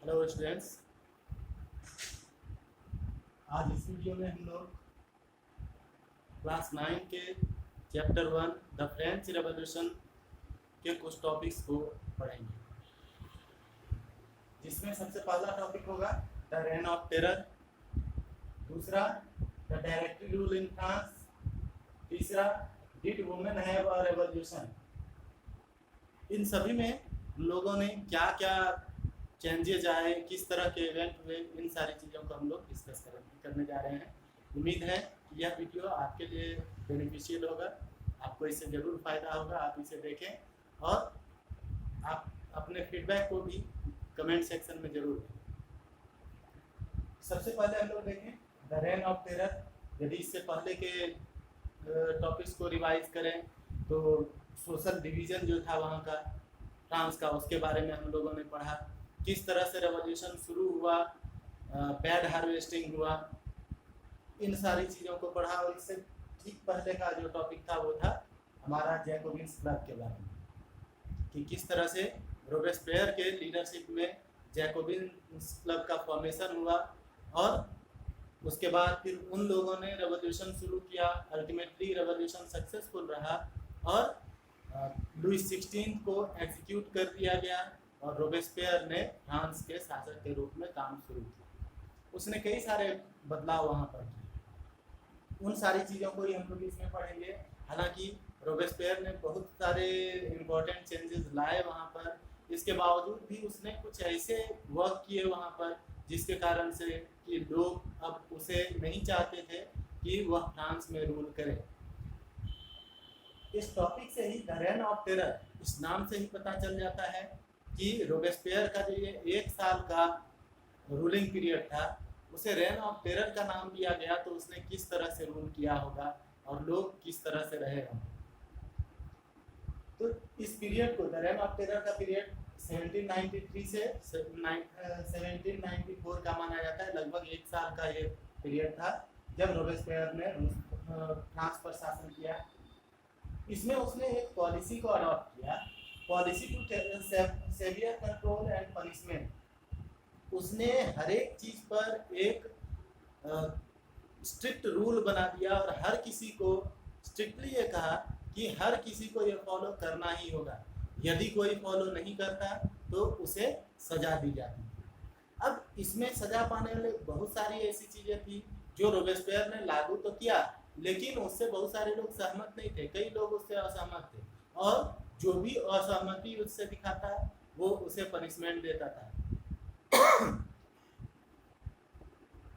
Hello students, आज इस video में हम लोग क्लास 9 के चैप्टर 1 द फ्रेंच रेवोल्यूशन के कुछ टॉपिक्स को पढ़ेंगे, जिसमें सबसे पहला टॉपिक होगा द रेन ऑफ टेरर, दूसरा the directory rule in France, तीसरा did women have a revolution. इन सभी में लोगों ने क्या क्या चेंजेज आए, किस तरह के इवेंट हुए, इन सारी चीज़ों को हम लोग डिस्कस करने जा रहे हैं। उम्मीद है कि यह वीडियो आपके लिए बेनिफिशियल होगा, आपको इससे ज़रूर फ़ायदा होगा। आप इसे देखें और आप अपने फीडबैक को भी कमेंट सेक्शन में ज़रूर दें। सबसे पहले हम लोग देखें द रेन ऑफ टेरर। यदि इससे पहले के टॉपिक्स को रिवाइज करें तो सोशल डिवीज़न जो था वहाँ का, फ्रांस का, उसके बारे में हम लोगों ने पढ़ा। किस तरह से रेवोल्यूशन शुरू हुआ, बैड हार्वेस्टिंग हुआ, इन सारी चीज़ों को पढ़ा। और इससे ठीक पहले का जो टॉपिक था वो था हमारा जैकोबिन्स क्लब के बारे में, कि किस तरह से रोबेस्पियर के लीडरशिप में जैकोबिन्स क्लब का फॉर्मेशन हुआ और उसके बाद फिर उन लोगों ने रेवोल्यूशन शुरू किया। अल्टीमेटली रेवोल्यूशन सक्सेसफुल रहा और लुइस 16 को एग्जीक्यूट कर दिया गया और रोबेस्पियर ने फ्रांस के शासक के रूप में काम शुरू किया। उसने कई सारे बदलाव वहाँ पर किए। उन सारी चीज़ों को ही हम लोग इसमें पढ़ेंगे। हालांकि रोबेस्पियर ने बहुत सारे इम्पोर्टेंट चेंजेस लाए वहाँ पर, इसके बावजूद भी उसने कुछ ऐसे वर्क किए वहाँ पर जिसके कारण से कि लोग अब उसे नहीं चाहते थे कि वह फ्रांस में रूल करे। इस टॉपिक से ही द रेन ऑफ टेरर, इस नाम से ही पता चल जाता है कि रोबेस्पियर का जो ये 1 साल का रूलिंग पीरियड था उसे रेन ऑफ टेरर का नाम दिया गया। तो उसने किस तरह से रूल किया होगा और लोग किस तरह से रहे होंगे। तो इस पीरियड को, द रेन ऑफ टेरर का पीरियड 1793 से 1794 का माना जाता है। लगभग 1 साल का ये पीरियड था जब रोबेस्पियर ने फ्रांस पर शासन किया। इसमें उसने एक पॉलिसी को अडॉप्ट किया, policy to severe control and punishment. उसने हर एक चीज़ पर एक स्ट्रिक्ट रूल बना दिया और हर किसी को स्ट्रिक्टली ये कहा कि हर किसी को ये फॉलो करना ही होगा। यदि कोई फॉलो नहीं करता तो उसे सजा दी जाती थी। अब इसमें सजा पाने वाले बहुत सारी ऐसी चीज़ें थी जो रोबेस्पियर ने लागू तो किया, लेकिन उससे बहुत सारे लोग सहमत नहीं थे। कई लोग उससे असहमत थे और जो भी असहमति उससे दिखाता वो उसे पनिशमेंट देता था।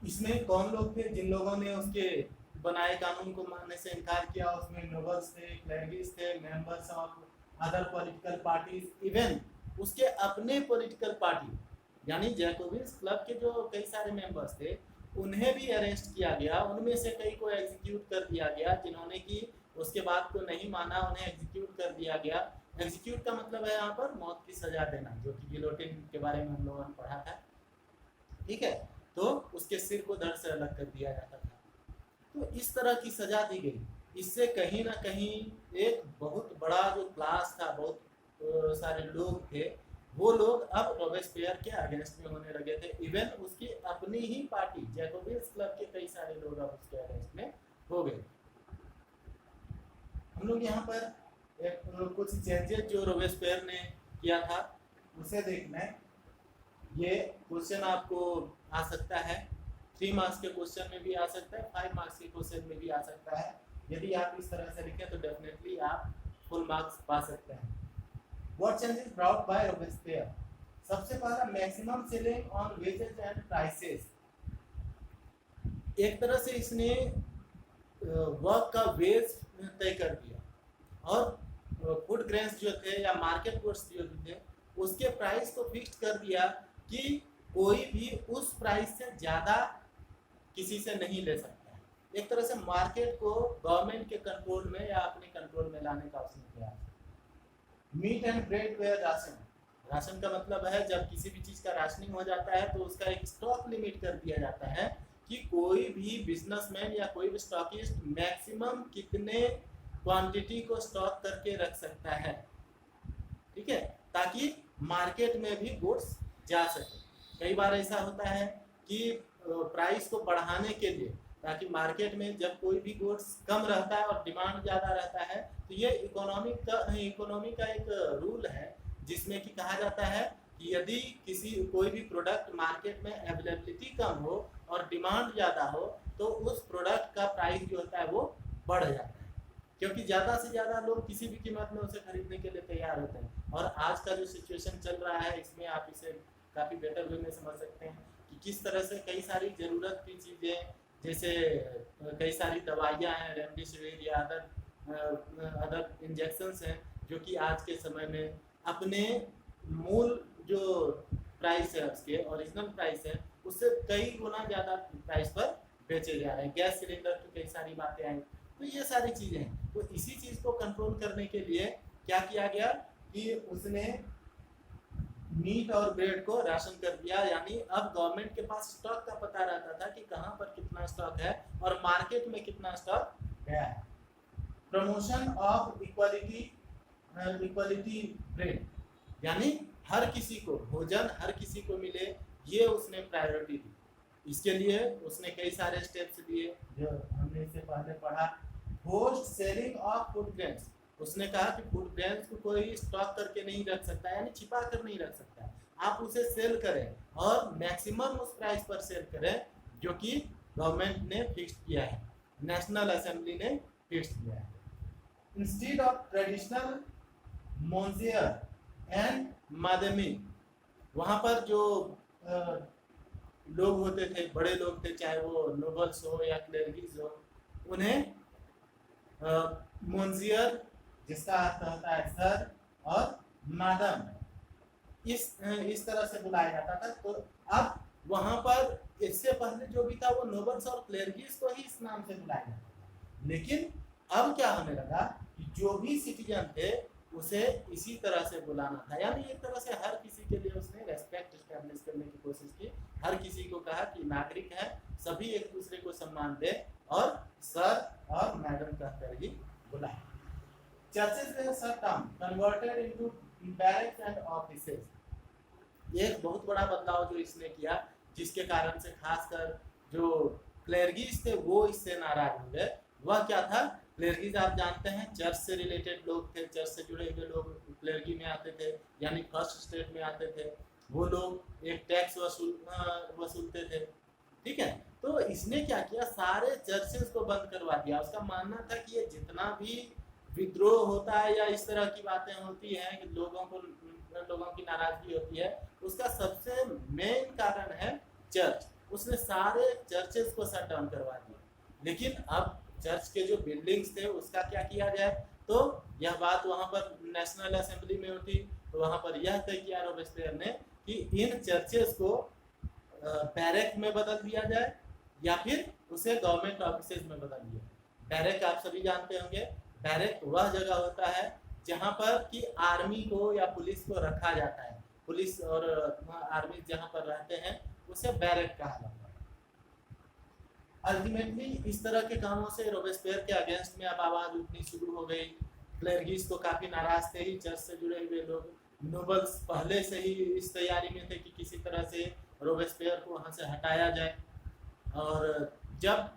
इसमें कौन लोग थे जिन लोगों ने उसके बनाए कानून को मानने से इनकार किया? उसमें नोबल्स थे, क्लर्जीज थे, members of other political parties, even उसके अपने पॉलिटिकल पार्टी यानी जैकोबिन्स क्लब के जो कई सारे मेंबर्स थे उन्हें भी अरेस्ट किया गया। उनमें से कई को एग्जीक्यूट कर दिया गया। जिन्होंने की उसके बात को नहीं माना उन्हें एग्जीक्यूट कर दिया गया। एग्जीक्यूट का मतलब है यहाँ पर मौत की सजा देना, जो कि गिलोटिन के बारे में हम लोगों ने पढ़ा था। ठीक है, तो उसके सिर को धड़ से अलग कर दिया जाता था। तो इस तरह की सजा दी गई। इससे कहीं ना कहीं एक बहुत बड़ा जो क्लास था, बहुत सारे लोग थे, वो लोग अब रोबेस्पियर के अगेंस्ट में होने लगे थे। इवन उसकी अपनी ही पार्टी जैकोबिन्स क्लब के कई सारे लोग अब उसके अगेंस्ट में हो गए। हम लोग यहाँ पर कुछ चेंजेस जो रोबेस्पियर ने किया था उसे देखना है। ये क्वेश्चन आपको आ सकता है, 3 मार्क्स के क्वेश्चन में भी आ सकता है, 5 मार्क्स के क्वेश्चन में भी आ सकता है। यदि आप इस तरह से लिखें तो डेफिनेटली आप फुल मार्क्स पा सकते हैं। What changes brought by Robespierre? सबसे पहला, maximum selling on wages and prices. एक तरह से इसने वर्क का वेज तय कर दिया और फूड ग्रेन्स जो थे या मार्केट गुड्स जो थे उसके प्राइस को फिक्स कर दिया कि कोई भी उस प्राइस से ज़्यादा किसी से नहीं ले सकता है। एक तरह से मार्केट को गवर्नमेंट के कंट्रोल में या अपने कंट्रोल में लाने का उसने प्रयास। Meat and bread were ration. Ration का मतलब है जब किसी भी चीज़ का राशनिंग हो जाता है तो उसका एक स्टॉक लिमिट कर दिया जाता है कि कोई भी बिजनेसमैन या कोई भी स्टॉकिस्ट मैक्सिमम कितने क्वांटिटी को स्टॉक करके रख सकता है। ठीक है, ताकि मार्केट में भी गुड्स जा सके। कई बार ऐसा होता है कि प्राइस को बढ़ाने के लिए, ताकि मार्केट में जब कोई भी गुड्स कम रहता है और डिमांड ज़्यादा रहता है, तो ये इकोनॉमी का एक रूल है, जिसमें कि कहा जाता है कि यदि कोई भी प्रोडक्ट मार्केट में अवेलेबिलिटी कम हो और डिमांड ज़्यादा हो, तो उस प्रोडक्ट का प्राइस जो होता है वो बढ़ जाता है, क्योंकि ज़्यादा से ज़्यादा लोग किसी भी कीमत में उसे खरीदने के लिए तैयार होते हैं। और आज का जो सिचुएशन चल रहा है, इसमें आप इसे काफ़ी बेटर वे में समझ सकते हैं कि किस तरह से कई सारी ज़रूरत की चीज़ें, जैसे कई सारी दवाइयाँ हैं, रेमडेसिविर या अदर इंजेक्शंस हैं, जो कि आज के समय में अपने मूल जो प्राइस है, उसके ओरिजिनल प्राइस है, उससे कई गुना ज़्यादा प्राइस पर बेचे जा रहे हैं। गैस सिलेंडर की कई सारी बातें आई, तो ये सारी चीज़ें हैं। तो इसी चीज़ को कंट्रोल करने के लिए क्या किया गया कि उसने मीट और ब्रेड को राशन कर दिया, यानी अब गवर्नमेंट के पास स्टॉक का पता रहता था कि कहाँ पर कितना स्टॉक है और मार्केट में कितना स्टॉक गया है। प्रमोशन ऑफ इक्वालिटी ब्रेड, यानी हर किसी को भोजन हर किसी को मिले, ये उसने प्रायोरिटी दी। इसके लिए उसने कई सारे स्टेप्स लिए, जो हमने इससे पहले पढ़ा। Post selling of food grains, उसने कहा कि फूड ग्रेन्स को कोई स्टॉक करके नहीं रख सकता, यानी छिपा कर नहीं रख सकता, आप उसे सेल करें और मैक्सिमम उस प्राइस पर सेल करें जो कि गवर्नमेंट ने फिक्स किया है, नेशनल असेंबली ने फिक्स किया है। Instead of traditional monsieur and madame, वहाँ पर जो लोग होते थे, बड़े लोग थे, चाहे वो नोबल्स हो या क्लेरिगीज हो, उन्हें मोन्जियर, जिसका अर्थ होता है सर, और मादम, इस तरह से बुलाया जाता था। तो अब वहाँ पर इससे पहले जो भी था वो नोबल्स और क्लेरिगीज को ही इस नाम से बुलाया जाता था, लेकिन अब क्या होने लगा कि जो भी सिटीजन थे उसे इसी तरह से बुलाना था, यानी एक तरह से हर किसी के लिए उसने रेस्पेक्ट एस्टैब्लिश करने की कोशिश की। हर किसी को कहा कि नागरिक है, सभी एक दूसरे को सम्मान दे और सर और मैडम कहकर ही बुलाए। Churches were shut down, converted into barracks and offices। एक बहुत बड़ा बदलाव जो इसने किया, जिसके कारण से खासकर जो क्लेरिगीज थे वो इससे नाराज हो गए, वह क्या था? क्लेरिगीज आप जानते हैं चर्च से रिलेटेड लोग थे, चर्च से जुड़े हुए लोग क्लेरिगी में आते थे, यानी फर्स्ट स्टेट में आते थे। वो लोग एक टैक्स वसूलते थे, ठीक है। तो इसने क्या किया, सारे चर्चेस को बंद करवा दिया। उसका मानना था कि ये जितना भी विद्रोह होता है या इस तरह की बातें होती हैं कि लोगों की नाराजगी होती है, उसका सबसे मेन कारण है चर्च। उसने सारे चर्चेस को शट डाउन करवा दिया। लेकिन अब चर्च के जो बिल्डिंग्स थे उसका क्या किया जाए, तो यह बात वहाँ पर नेशनल असेंबली में उठी। तो वहाँ पर यह तय किया रोबेस्पियर ने कि इन चर्चेस को बैरक में बदल दिया जाए या फिर उसे गवर्नमेंट ऑफिसेज में बदल दिया। बैरक आप सभी जानते होंगे, बैरक वह जगह होता है जहाँ पर कि आर्मी को या पुलिस को रखा जाता है। पुलिस और आर्मी जहाँ पर रहते हैं उसे बैरक कहा जाता है। अल्टीमेटली इस तरह के कामों से रोबेस्पियर के अगेंस्ट में अब आवाज उठनी शुरू हो गई। क्लेरिगीज तो काफी नाराज थे ही, चर्च से जुड़े हुए लोग। नोबल्स पहले से ही इस तैयारी में थे कि किसी तरह से रोबेस्पियर को वहाँ से हटाया जाए। और जब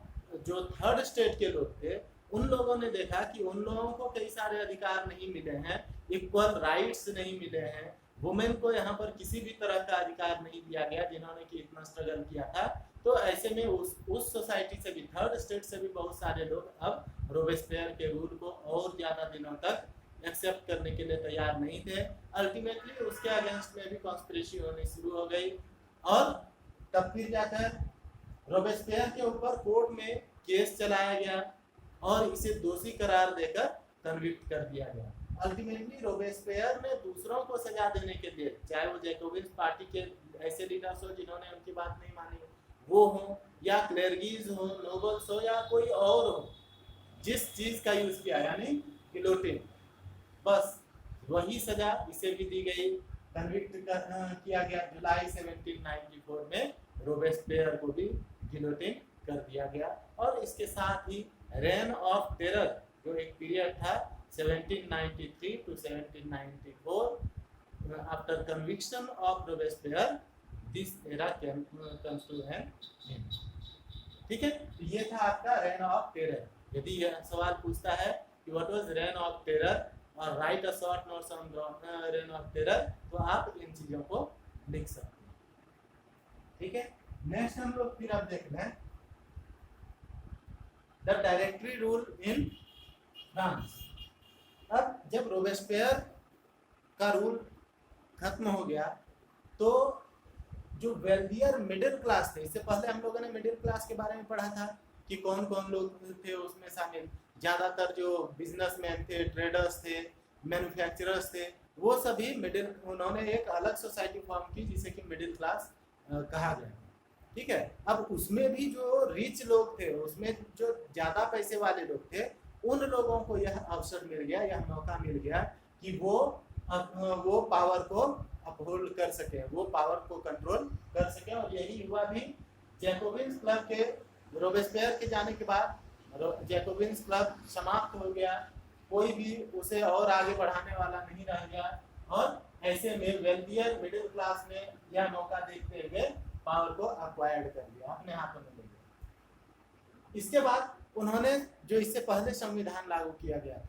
जो थर्ड स्टेट के लोग थे उन लोगों ने देखा कि उन लोगों को कई सारे अधिकार नहीं मिले हैं, इक्वल राइट्स नहीं मिले हैं, वुमेन को यहाँ पर किसी भी तरह का अधिकार नहीं दिया गया जिन्होंने कि इतना स्ट्रगल किया था। तो ऐसे में उस सोसाइटी से भी, थर्ड स्टेट से भी बहुत सारे लोग अब रोबेस्पियर के रूल को और ज़्यादा दिनों तक एक्सेप्ट करने के लिए तैयार नहीं थे। अल्टीमेटली उसके अगेंस्ट में भी कॉन्स्पिरेसी होनी शुरू हो गई और तब फिर जाकर रोबेस्पियर के ऊपर कोर्ट में केस चलाया गया और इसे दोषी करार देकर कन्विक्ट कर दिया गया। अल्टीमेटली रोबेस्पियर ने दूसरों को सजा देने के लिए, चाहे वो जैकोबिन पार्टी के ऐसे लीडर्स हो जिन्होंने उनकी बात नहीं मानी वो हो, या क्लेरिगीज हो, नोबल्स हो, या कोई और हो, जिस चीज का यूज किया यानी गिलोटिन, बस वही सजा इसे भी दी गई। कन्विक्ट किया गया। जुलाई 1794 में रोबेस्पियर को भी गिलोटिन कर दिया गया। और इसके साथ ही रेन ऑफ टेरर जो एक पीरियड था 1793 to 1794 after conviction of Robespierre this era comes to an end. ठीक है, तो ये था आपका रेन ऑफ टेरर। यदि यह सवाल पूछता है कि what was reign of terror और write a short notes on reign of terror, तो आप इन चीजों को लिख सकते हैं। ठीक है, नेक्स्ट हम लोग फिर अब देख लें the directory rule in France. अब जब रोबेस्पियर का रूल खत्म हो गया तो जो वेल्दियर मिडिल क्लास थे, इससे पहले हम लोगों ने मिडिल क्लास के बारे में पढ़ा था कि कौन कौन लोग थे उसमें शामिल। ज़्यादातर जो बिजनेसमैन थे, ट्रेडर्स थे, मैन्युफैक्चरर्स थे, वो सभी मिडिल, उन्होंने एक अलग सोसाइटी फॉर्म की जिसे कि मिडिल क्लास कहा गया। ठीक है, अब उसमें भी जो रिच लोग थे, उसमें जो ज़्यादा पैसे वाले लोग थे, उन लोगों को यह अवसर मिल गया, यह मौका मिल गया कि वो पावर को अपहोल्ड कर सके, वो पावर को कंट्रोल कर सके। और यही हुआ भी जैकोबिन्स क्लब के, रोबेस्पियर के जाने के बाद जैकोबिन्स क्लब समाप्त हो गया, कोई भी उसे और आगे बढ़ाने वाला नहीं रह गया। और ऐसे में वेल्दियर मिडिल क्लास ने यह मौका देखते हुए पावर को एक्वायर्ड कर लिया, अपने हाथों में ले लिया। इसके बाद उन्होंने जो इससे पहले संविधान लागू किया गया था,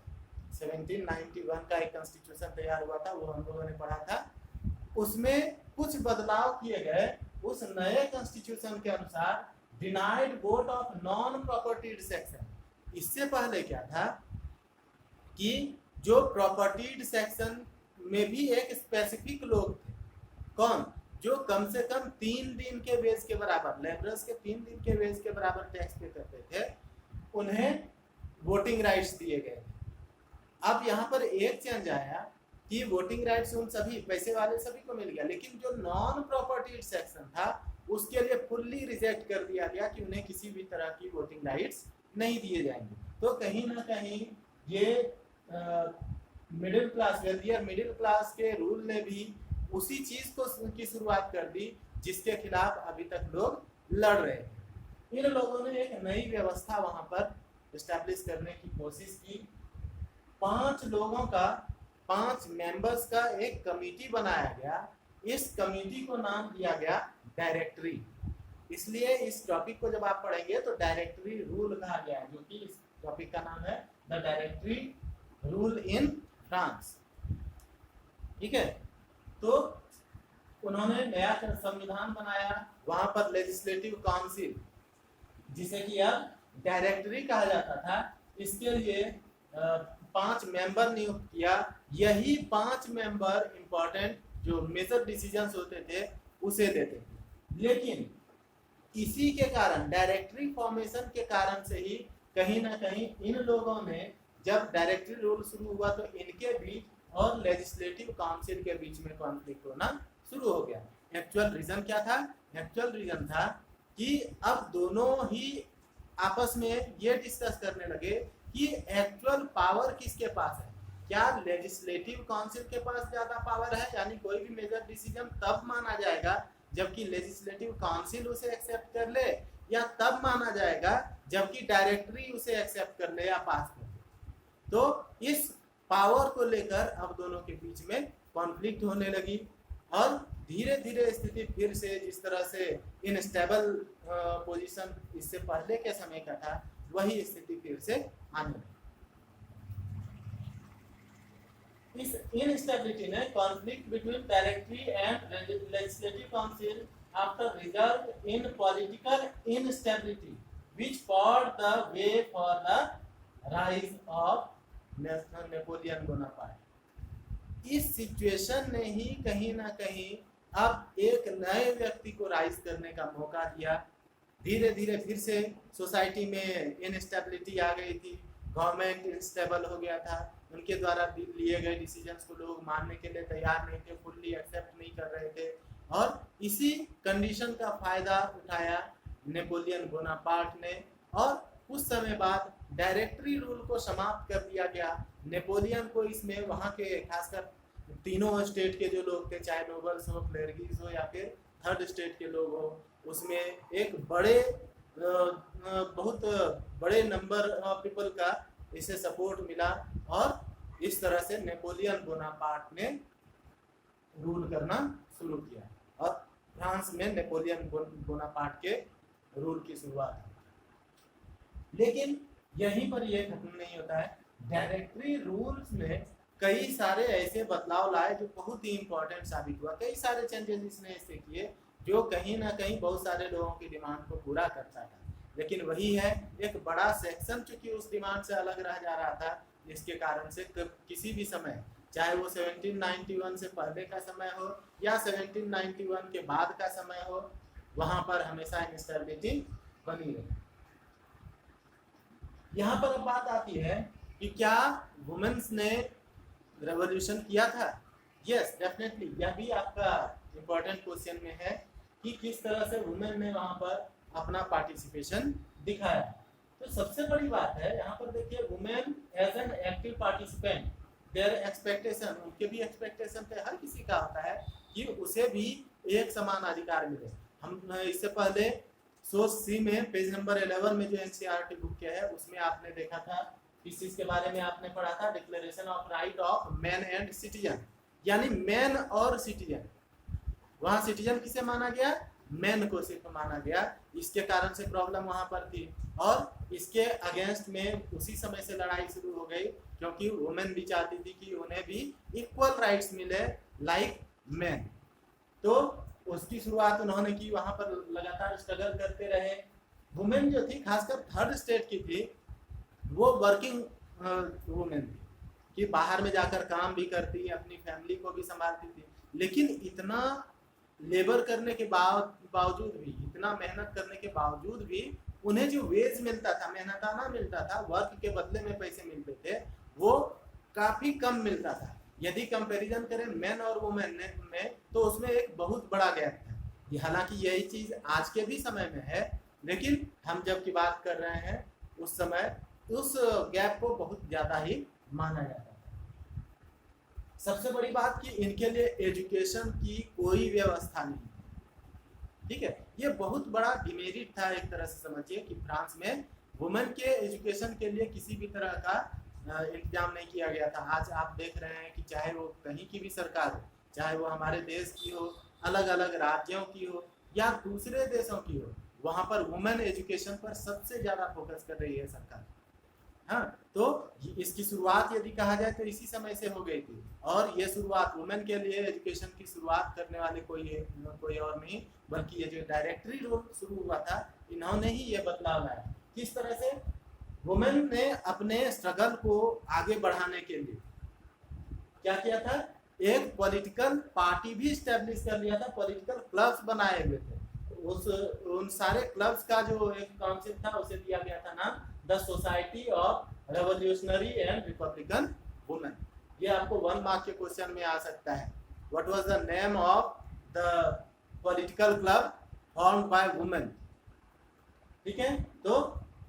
1791 का एक कॉन्स्टिट्यूशन तैयार हुआ था, वो हम लोगों ने पढ़ा था। उसमें कुछ बदलाव किए गए। उस नए कॉन्स्टिट्यूशन के अनुसार denied vote of non propertied section. इससे पहले क्या था कि जो प्रॉपर्टीड सेक्शन में भी एक स्पेसिफिक लोग थे, कौन, जो कम से कम 3 दिन के वेज के बराबर, लेबरर्स के 3 दिन के वेज के बराबर टैक्स पे करते थे, उन्हें वोटिंग राइट्स दिए गए। अब यहाँ पर एक चेंज आया कि वोटिंग राइट्स उन सभी पैसे वाले सभी को मिल गया, लेकिन जो नॉन प्रॉपर्टीड सेक्शन था उसके लिए फुल्ली रिजेक्ट कर दिया गया कि उन्हें किसी भी तरह की वोटिंग राइट्स नहीं दिए जाएंगे। तो कहीं ना कहीं ये middle class, wealthier middle class के रूल ने भी उसी चीज को की शुरुआत कर दी जिसके खिलाफ अभी तक लोग लड़ रहे थे। इन लोगों ने एक नई व्यवस्था वहां पर एस्टैब्लिश करने की कोशिश की। 5 लोगों का, 5 मेंबर्स का एक कमेटी बनाया गया। इस कमेटी को नाम दिया गया डायरेक्टरी। इसलिए इस टॉपिक को जब आप पढ़ेंगे तो डायरेक्टरी रूल कहा गया है, जो कि इस टॉपिक का नाम है the directory rule in France. ठीक है, तो उन्होंने नया संविधान बनाया, वहां पर लेजिस्लेटिव काउंसिल, जिसे कि अब डायरेक्टरी कहा जाता था, इसके लिए 5 मेंबर नियुक्त किया। यही 5 मेंबर इंपॉर्टेंट जो मेजर डिसीजंस होते थे उसे देते थे। लेकिन इसी के कारण, डायरेक्टरी फॉर्मेशन के कारण से ही कहीं ना कहीं इन लोगों ने, जब डायरेक्टरी रूल शुरू हुआ तो इनके बीच और लेजिस्लेटिव काउंसिल के बीच में कॉन्फ्लिक्ट होना शुरू हो गया। एक्चुअल रीजन क्या था? एक्चुअल रीजन था कि अब दोनों ही आपस में ये डिस्कस करने लगे कि एक्चुअल पावर किसके पास है। क्या लेजिस्लेटिव काउंसिल के पास ज्यादा पावर है, यानी कोई भी मेजर डिसीजन तब माना जाएगा जबकि लेजिस्लेटिव काउंसिल उसे एक्सेप्ट कर ले, या तब माना जाएगा जबकि डायरेक्टरी उसे एक्सेप्ट कर ले या पास कर ले। तो इस पावर को लेकर अब दोनों के बीच में कॉन्फ्लिक्ट होने लगी और धीरे धीरे स्थिति फिर से जिस तरह से इनस्टेबल पोजीशन इससे पहले के समय का था, वही स्थिति फिर से आने लगी। इस इनस्टेबिलिटी ने conflict between directory and legislative council after result in political instability which pod the way for the rise of Napoleon Bonaparte. इस सिचुएशन ने ही कहीं ना कहीं अब एक नए व्यक्ति को राइज करने का मौका दिया। धीरे धीरे फिर से सोसाइटी में इनस्टेबिलिटी आ गई थी, गवर्नमेंट इनस्टेबल हो गया था, उनके द्वारा लिए गए डिसीजंस को लोग मानने के लिए तैयार नहीं थे, फुल्ली एक्सेप्ट नहीं कर रहे थे। और इसी कंडीशन का फायदा उठाया नेपोलियन बोनापार्ट ने, और कुछ समय बाद डायरेक्टरी रूल को समाप्त कर दिया गया। नेपोलियन को इसमें वहाँ के खासकर तीनों स्टेट के जो लोग थे, चाहे नोबल्स हो, क्लेरिगीज हो या फिर थर्ड स्टेट के लोग हो, उसमें एक बहुत बड़े नंबर ऑफ पीपल का इसे सपोर्ट मिला, और इस तरह से नेपोलियन बोनापार्ट ने रूल करना शुरू किया और फ्रांस फ्रांस में नेपोलियन बोनापार्ट के रूल की शुरुआत हुई। लेकिन यहीं पर यह खत्म नहीं होता है, डायरेक्टरी रूल्स में कई सारे ऐसे बदलाव लाए जो बहुत ही इंपॉर्टेंट साबित हुआ। कई सारे चेंजेस इसने ऐसे किए जो कहीं ना कहीं बहुत सारे लोगों की डिमांड को पूरा करता था। लेकिन वही है, एक बड़ा सेक्शन चूंकि उस डिमांड से अलग रह जा रहा था, जिसके कारण से किसी भी समय, चाहे वो 1791 से पहले का समय हो या 1791 के बाद का समय हो, वहां पर हमेशा इंस्टेबिलिटी बनी रही। यहाँ पर अब बात आती है कि क्या वुमेन्स ने रेवोल्यूशन किया था? Yes, definitely. यह भी आपका इम्पोर्टेंट क्वेश्चन में है कि किस तरह से वुमेन ने वहां पर अपना पार्टिसिपेशन दिखाया। तो सबसे बड़ी बात है यहाँ पर देखिए, women as an active participant, their expectation, उनके भी एक्सपेक्टेशन थे, हर किसी का होता है कि उसे भी एक समान अधिकार मिले। हम इससे पहले सोच सी में पेज नंबर 11 में जो एनसीईआरटी बुक के है उसमें आपने देखा था, किस चीज के बारे में आपने पढ़ा था, declaration of right of man and citizen, यानी मैन और सिटीजन। वहां सिटीजन किसे माना गया? मैन को सिर्फ माना गया। इसके कारण से प्रॉब्लम वहां पर थी और इसके अगेंस्ट में उसी समय से लड़ाई शुरू हो गई, क्योंकि वुमेन भी चाहती थी कि उन्हें भी इक्वल राइट्स मिले लाइक मैन। तो उसकी शुरुआत उन्होंने की, वहां पर लगातार स्ट्रगल करते रहे। वुमेन जो थी, खासकर थर्ड स्टेट की थी, वो वर्किंग वुमेन थी कि बाहर में जाकर काम भी करती, अपनी फैमिली को भी संभालती थी। लेकिन इतना लेबर करने के बावजूद भी, इतना मेहनत करने के बावजूद भी उन्हें जो वेज मिलता था, मेहनताना मिलता था, वर्क के बदले में पैसे मिलते थे, वो काफी कम मिलता था। यदि कंपैरिजन करें मेन और वुमेन में, तो उसमें एक बहुत बड़ा गैप था। हालांकि यही चीज आज के भी समय में है, लेकिन हम जब की बात कर रहे हैं उस समय उस गैप को बहुत ज्यादा ही माना जाता था। सबसे बड़ी बात कि इनके लिए एजुकेशन की कोई व्यवस्था नहीं, ठीक है। ये बहुत बड़ा डिमेरिट था एक तरह से, समझिए कि फ्रांस में वुमेन के एजुकेशन के लिए किसी भी तरह का इंतजाम नहीं किया गया था। आज आप देख रहे हैं कि चाहे वो कहीं की भी सरकार हो, चाहे वो हमारे देश की हो, अलग अलग राज्यों की हो या दूसरे देशों की हो, वहां पर वुमेन एजुकेशन पर सबसे ज्यादा फोकस कर रही है सरकार। हाँ, तो इसकी शुरुआत यदि कहा जाए तो इसी समय से हो गई थी। और ये शुरुआत वुमेन के लिए एजुकेशन की शुरुआत करने वाले कोई और नहीं, बल्कि ये जो डायरेक्टरी रूल शुरू हुआ था, इन्होंने ही ये बदलाव लाया। किस तरह से? वुमेन ने अपने स्ट्रगल को आगे बढ़ाने के लिए क्या किया था? एक पॉलिटिकल पार्टी भी स्टैब्लिश कर लिया था, पॉलिटिकल क्लब्स बनाए हुए थे। उन सारे क्लब्स का जो एक कॉन्सेप्ट था उसे दिया गया था नाम, the society of revolutionary and republican women. ये आपको 1 मार्क के क्वेश्चन में आ सकता है। What was the name of the political club formed by women? ठीक है, तो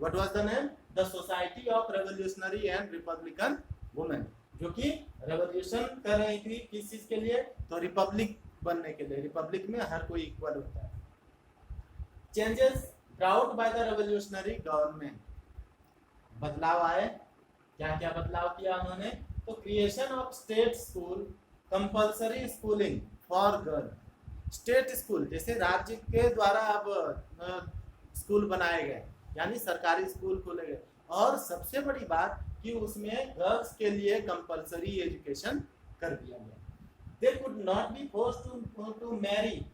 what was the name? The society of revolutionary and republican women, जो कि रेवोल्यूशन कर रही थी किस चीज के लिए? तो रिपब्लिक बनने के लिए। रिपब्लिक में हर कोई इक्वल होता है। Changes brought by the revolutionary government, बदलाव आए। क्या क्या बदलाव किया उन्होंने? तो creation of state school, compulsory schooling for girl. State school, जैसे राज्य के द्वारा अब स्कूल बनाए गए, यानी सरकारी स्कूल खोले गए। और सबसे बड़ी बात कि उसमें गर्ल्स के लिए कंपल्सरी एजुकेशन कर दिया गया। They could not be forced to marry.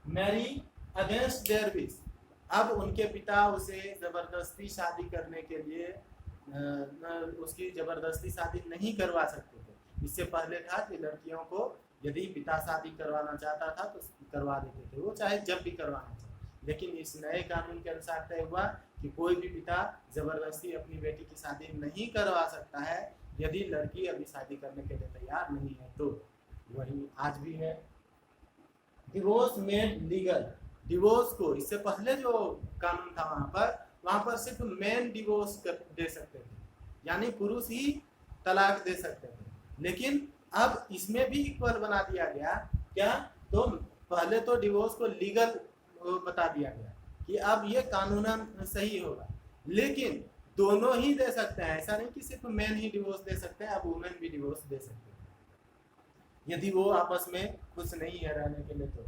Marry against their wish. अब उनके पिता उसे जबरदस्ती शादी करने के लिए उसकी जबरदस्ती शादी नहीं करवा सकते थे। इससे पहले था कि लड़कियों को यदि पिता शादी करवाना चाहता था तो करवा देते थे, वो चाहे जब भी करवाना चाहे। लेकिन इस नए कानून के अनुसार तय हुआ कि कोई भी पिता जबरदस्ती अपनी बेटी की शादी नहीं करवा सकता है यदि लड़की अभी शादी करने के लिए तैयार नहीं है। तो वही आज भी है। Divorce made legal. डिवोर्स को, इससे पहले जो कानून था वहां पर सिर्फ मेन डिवोर्स दे सकते थे, यानी पुरुष ही तलाक दे सकते थे। लेकिन अब इसमें भी इक्वल बना दिया गया। क्या? तो पहले तो डिवोर्स को लीगल बता दिया गया कि अब ये कानूनन सही होगा, लेकिन दोनों ही दे सकते हैं। ऐसा नहीं कि सिर्फ मेन ही डिवोर्स दे सकते हैं, अब वुमेन भी डिवोर्स दे सकते हैं। यदि वो आपस में खुश नहीं है रहने के लिए तो।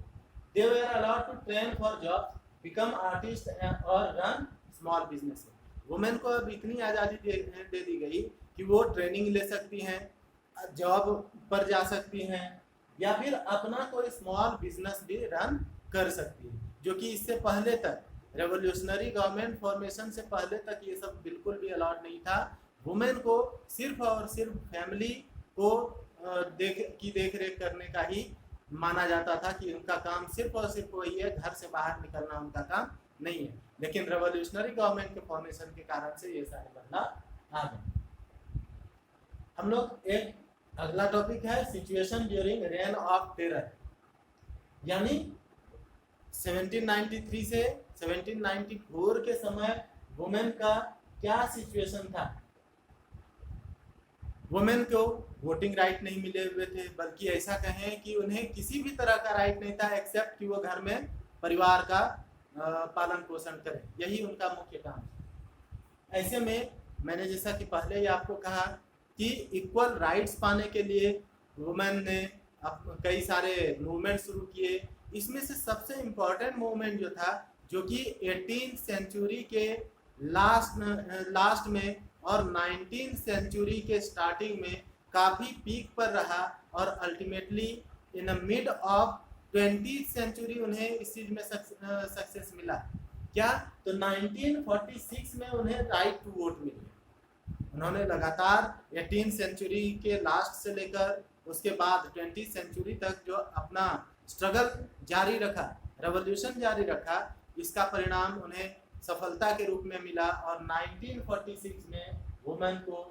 They were allowed to train for job, become artist और रन स्मॉल बिजनेस। वुमेन को अब इतनी आज़ादी दे दी गई कि वो ट्रेनिंग ले सकती हैं, जॉब पर जा सकती हैं, या फिर अपना कोई स्मॉल बिजनेस भी रन कर सकती है, जो कि इससे पहले तक रेवोल्यूशनरी गवर्नमेंट फॉर्मेशन से पहले तक ये सब बिल्कुल भी अलाउड नहीं था। वुमेन को सिर्फ और सिर्फ फैमिली को देख रेख करने का ही माना जाता था कि उनका काम सिर्फ और सिर्फ वही है, घर से बाहर निकलना उनका काम नहीं है। लेकिन रेवोल्यूशनरी गवर्नमेंट के फॉर्मेशन के कारण से ये सारे बदलाव आ गए। हम लोग एक अगला टॉपिक है situation during rain of terror, यानी 1793 से 1794 के समय वुमेन का क्या सिचुएशन था। वुमेन को वोटिंग राइट नहीं मिले हुए थे, बल्कि ऐसा कहें कि उन्हें किसी भी तरह का राइट नहीं था एक्सेप्ट कि वो घर में परिवार का पालन पोषण करें, यही उनका मुख्य काम है। ऐसे में मैंने जैसा कि पहले ही आपको कहा कि इक्वल राइट्स पाने के लिए वुमेन ने कई सारे मूवमेंट शुरू किए। इसमें से सबसे इम्पोर्टेंट मूवमेंट जो था, जो कि 18th सेंचुरी के लास्ट में और 19th सेंचुरी के स्टार्टिंग में काफ़ी पीक पर रहा, और ultimately in mid of 20th century उन्हें इस चीज़ में सक्सेस मिला। क्या? तो 1946 में उन्हें राइट टू वोट मिली। उन्होंने लगातार 18th सेंचुरी के लास्ट से लेकर उसके बाद 20th सेंचुरी तक जो अपना स्ट्रगल जारी रखा, रेवोल्यूशन जारी रखा, इसका परिणाम उन्हें सफलता के रूप में मिला, और 1946 में वुमेन को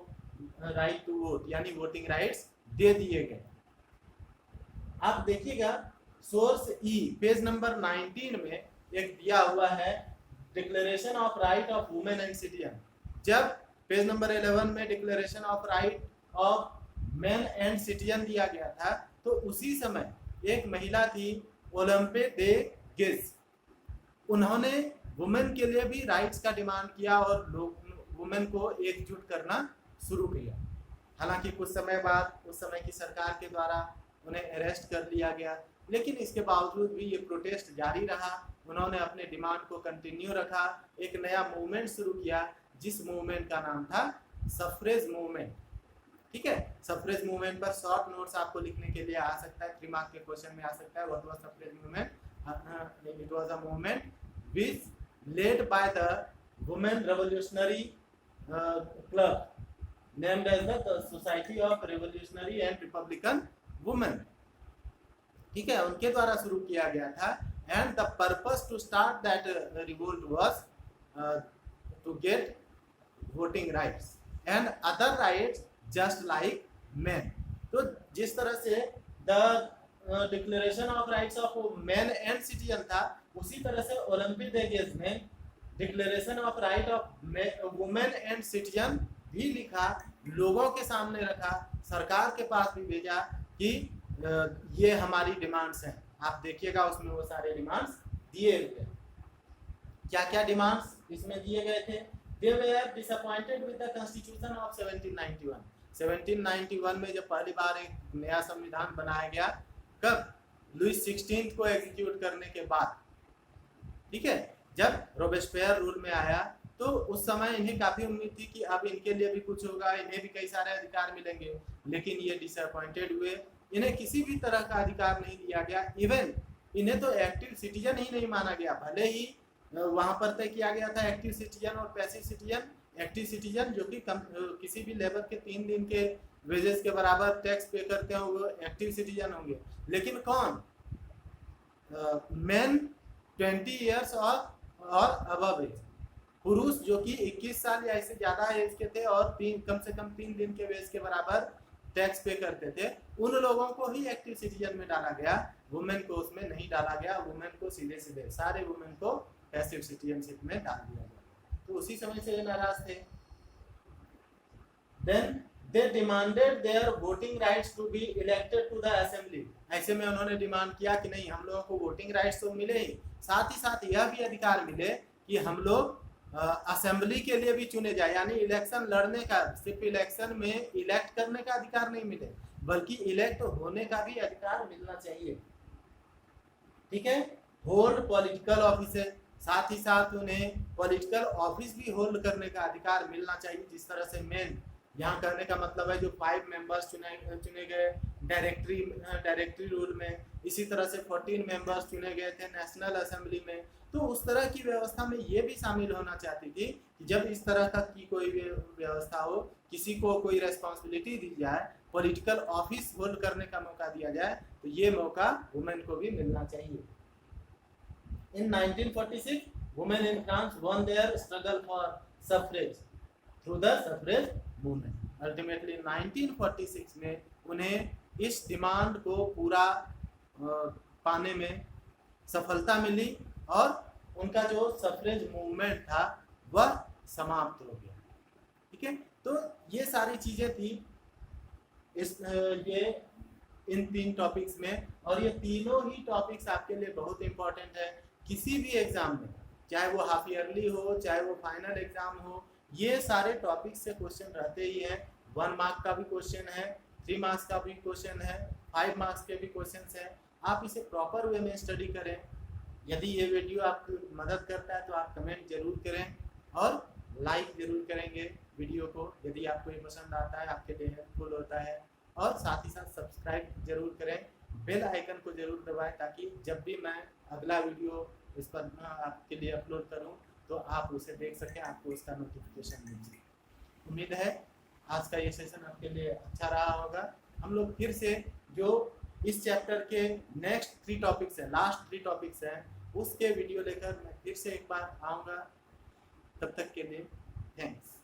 राइट टू वोट यानी वोटिंग राइट्स दे दिए गए। आप देखिएगा सोर्स ई पेज नंबर 19 में एक दिया हुआ है declaration of right of women and citizen. जब पेज नंबर 11 में declaration of right of men and citizen दिया गया था, तो उसी समय एक महिला थी ओलंपे दे गेज। उन्होंने वुमेन के लिए भी राइट्स का डिमांड किया और वुमेन को एकजुट करना शुरू किया। हालांकि कुछ समय बाद उस समय की सरकार के द्वारा उन्हें अरेस्ट कर लिया गया, लेकिन इसके बावजूद भी ये प्रोटेस्ट जारी रहा। उन्होंने अपने डिमांड को कंटिन्यू रखा, एक नया मूवमेंट शुरू किया, जिस मूवमेंट का नाम था सफ्रेज मूवमेंट। ठीक है, सफ्रेज मूवमेंट पर शॉर्ट नोट्स आपको लिखने के लिए आ सकता है, 3 मार्क के क्वेश्चन में आ सकता है। What was suffrage movement? It was a movement which led by the women revolutionary club named as the society of revolutionary and republican women. ठीक है, उनके द्वारा शुरू किया गया था। And the purpose to start that revolt was to get voting rights and other rights just like men. तो जिस तरह से the declaration of rights of men and citizen था, उसी तरह से ओलंपिक गेज में declaration of right of women and citizen भी लिखा, लोगों के सामने रखा, सरकार के पास भी भेजा कि ये हमारी डिमांड्स हैं। आप देखिएगा उसमें वो सारे डिमांड्स दिए हुए। क्या क्या डिमांड्स इसमें दिए गए थे? They were disappointed with the Constitution of 1791. 1791 में जब पहली बार एक नया संविधान बनाया गया, कब? लुइस 16 को एग्जीक्यूट करने के बाद। ठीक है, जब रोबेस्पियर रूल में आया तो उस समय इन्हें काफी उम्मीद थी कि अब इनके लिए भी कुछ होगा, इन्हें भी कई सारे अधिकार मिलेंगे, लेकिन ये डिसअपॉइंटेड हुए। इन्हें किसी भी तरह का अधिकार नहीं दिया गया। इवन इन्हें तो एक्टिव सिटीजन ही नहीं माना गया, भले ही वहां पर तय किया गया था एक्टिव सिटीजन और पैसिव सिटीजन। एक्टिव सिटीजन जो कि किसी भी लेबर के 3 दिन के वेजेस के बराबर टैक्स पे करते हो, वो एक्टिव सिटीजन होंगे। लेकिन कौन? मेन 20 ईयर्स और अबव एज, पुरुष जो कि 21 साल या इससे ज्यादा एज के थे और कम से कम 3 दिन के वेज के बराबर टैक्स पे करते थे, उन लोगों को ही एक्टिव सिटीजन में डाला गया। वुमेन को उसमें नहीं डाला गया। वुमेन को सीधे सीधे सारे वुमेन को पैसिव सिटीजनशिप में डाल दिया गया। तो उसी समय से ये नाराज थे। Then they demanded their voting rights to be elected to the assembly. ऐसे में उन्होंने डिमांड किया कि नहीं, हम लोगों को वोटिंग राइट्स तो मिले ही, साथ ही साथ यह भी अधिकार मिले कि हम लोग असेंबली के लिए भी चुने जाए। यानी इलेक्शन लड़ने का, सिर्फ इलेक्शन में इलेक्ट करने का अधिकार नहीं मिले, बल्कि इलेक्ट होने का भी अधिकार मिलना चाहिए। ठीक है, होल्ड पॉलिटिकल ऑफिस है, साथ ही साथ उन्हें पॉलिटिकल ऑफिस भी होल्ड करने का अधिकार मिलना चाहिए। जिस तरह से मेन यहाँ करने का मतलब है जो 5 मेंबर्स चुने गए डायरेक्टरी रूल में, इसी तरह से 14 मेंबर्स चुने गए थे नेशनल असेंबली में। तो उस तरह की व्यवस्था में ये भी शामिल होना चाहती थी कि जब इस तरह का की कोई भी व्यवस्था हो, किसी को कोई रेस्पॉन्सिबिलिटी दी जाए, पॉलिटिकल ऑफिस होल्ड करने का मौका दिया जाए, तो ये मौका वुमेन को भी मिलना चाहिए। In 1946, women in France won their struggle for suffrage through the suffrage movement. Ultimately, 1946 में उन्हें इस डिमांड को पूरा पाने में सफलता मिली और उनका जो सफरेज मूवमेंट था वह समाप्त हो गया। ठीक है, तो ये सारी चीजें थी ये इन 3 टॉपिक्स में, और ये तीनों ही टॉपिक्स आपके लिए बहुत इंपॉर्टेंट है। किसी भी एग्जाम में, चाहे वो हाफ ईयरली हो चाहे वो फाइनल एग्जाम हो, ये सारे टॉपिक्स से क्वेश्चन रहते ही हैं। 1 मार्क का भी क्वेश्चन है, 3 मार्क्स का भी क्वेश्चन है, 5 मार्क्स के भी क्वेश्चन है। आप इसे प्रॉपर वे में स्टडी करें। यदि ये वीडियो आपकी मदद करता है तो आप कमेंट जरूर करें और लाइक जरूर करेंगे वीडियो को, यदि आपको ये पसंद आता है, आपके लिए हेल्पफुल होता है। और साथ ही साथ सब्सक्राइब जरूर करें, बेल आइकन को जरूर दबाएं, ताकि जब भी मैं अगला वीडियो इस पर आपके लिए अपलोड करूं तो आप उसे देख सकें, आपको उसका नोटिफिकेशन मिल जाए। उम्मीद है आज का ये सेशन आपके लिए अच्छा रहा होगा। हम लोग फिर से जो इस चैप्टर के नेक्स्ट 3 टॉपिक्स हैं, लास्ट 3 टॉपिक्स हैं, उसके वीडियो लेकर मैं फिर से एक बार आऊँगा। तब तक के लिए थैंक्स।